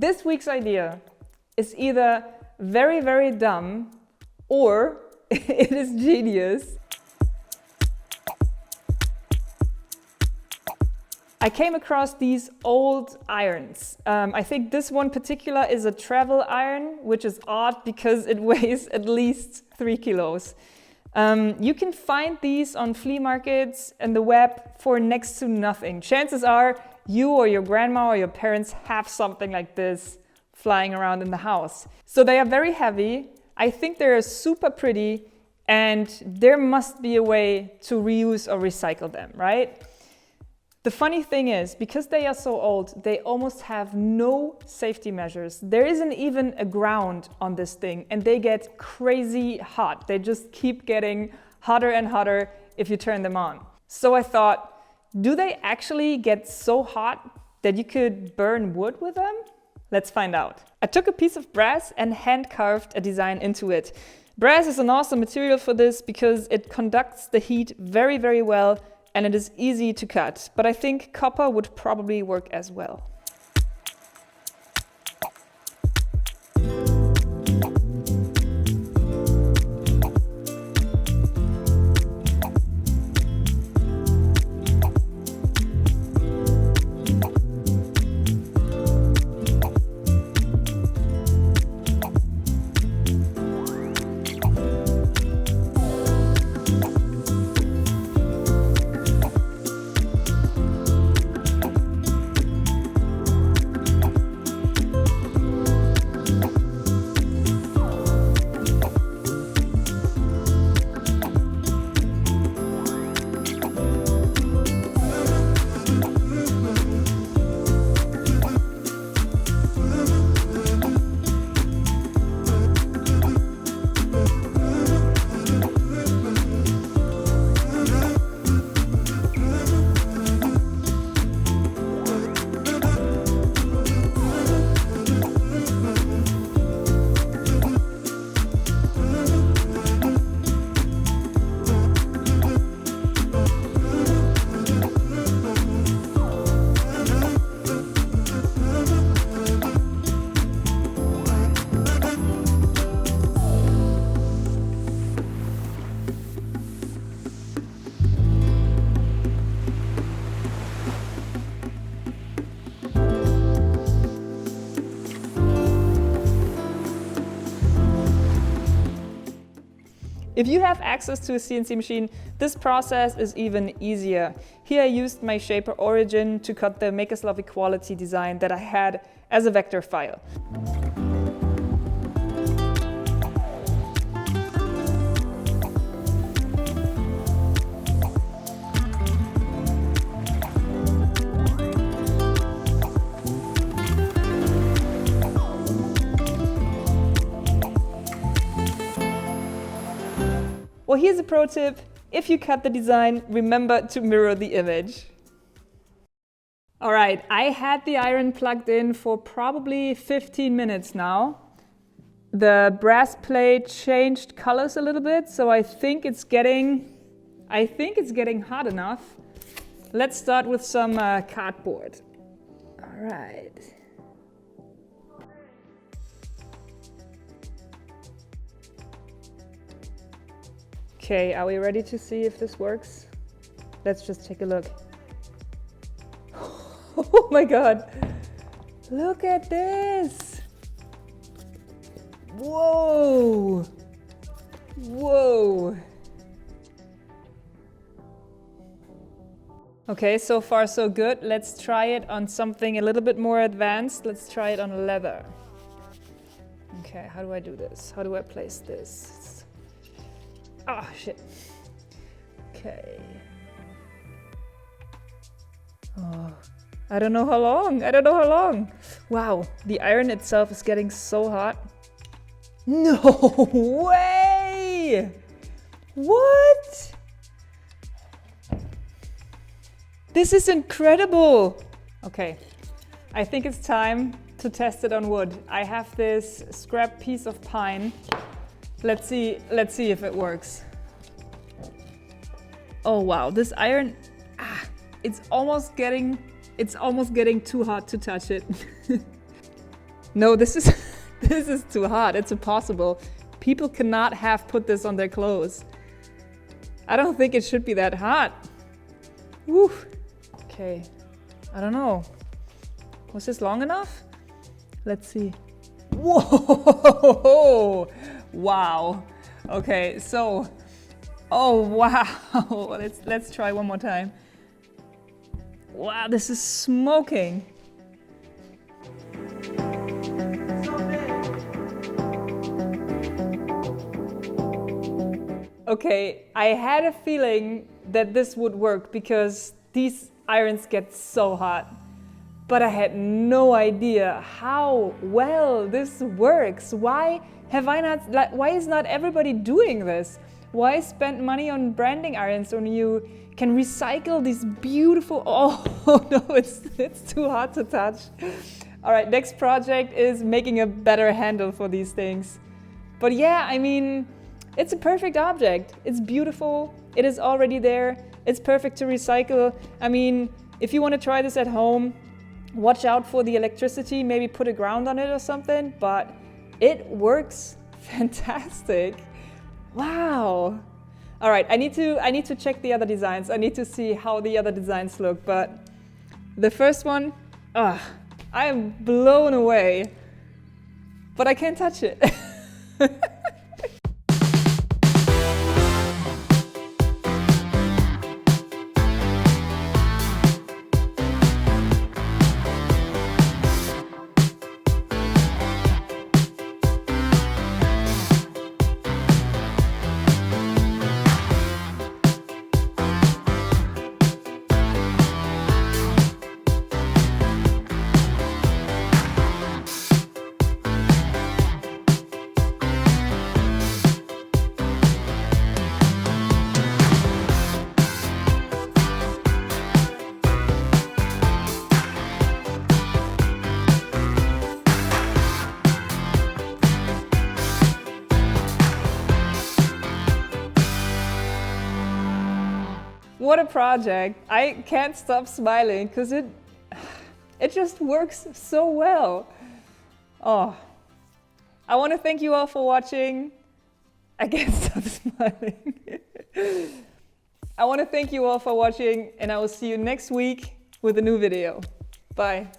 This week's idea is either very, very dumb or it is genius. I came across these old irons. I think this one particular is a travel iron, which is odd because it weighs at least 3 kilos. You can find these on flea markets and the web for next to nothing. Chances are you or your grandma or your parents have something like this flying around in the house. So they are very heavy. I think they're super pretty, and there must be a way to reuse or recycle them, right? The funny thing is, because they are so old, they almost have no safety measures. There isn't even a ground on this thing, and they get crazy hot. They just keep getting hotter and hotter if you turn them on. So I thought, do they actually get so hot that you could burn wood with them? Let's find out. I took a piece of brass and hand carved a design into it. Brass is an awesome material for this because it conducts the heat very, very well, and it is easy to cut, but I think copper would probably work as well. If you have access to a CNC machine, this process is even easier. Here I used my Shaper Origin to cut the Makers Love Equality design that I had as a vector file. Well, here's a pro tip. If you cut the design, remember to mirror the image. All right, I had the iron plugged in for probably 15 minutes now. The brass plate changed colors a little bit, so I think it's getting hot enough. Let's start with some cardboard. All right. Okay, are we ready to see if this works? Let's just take a look. Oh my God, look at this. Whoa, whoa. Okay, so far so good. Let's try it on something a little bit more advanced. Let's try it on leather. Okay, how do I do this? How do I place this? Ah, shit. Okay. Oh, I don't know how long. Wow, the iron itself is getting so hot. No way! What? This is incredible. Okay, I think it's time to test it on wood. I have this scrap piece of pine. Let's see if it works. Oh wow, this iron, it's almost getting too hot to touch it. No, this is this is too hot. It's impossible. People cannot have put this on their clothes. I don't think it should be that hot. Woo. Okay. I don't know. Was this long enough? Let's see. Whoa! Wow. Okay, so, oh wow. Let's try one more time. Wow, this is smoking. Okay, I had a feeling that this would work because these irons get so hot. But I had no idea how well this works. Why is not everybody doing this? Why spend money on branding irons when you can recycle these beautiful, oh no, it's too hot to touch. All right, next project is making a better handle for these things. But yeah, I mean, it's a perfect object. It's beautiful, it is already there. It's perfect to recycle. I mean, if you want to try this at home, watch out for the electricity, maybe put a ground on it or something, but it works fantastic. Wow. All right, I need to check the other designs. I need to see how the other designs look, but the first one, I am blown away, but I can't touch it. What a project. I can't stop smiling because it just works so well. Oh, I want to thank you all for watching. I can't stop smiling. I want to thank you all for watching, and I will see you next week with a new video. Bye.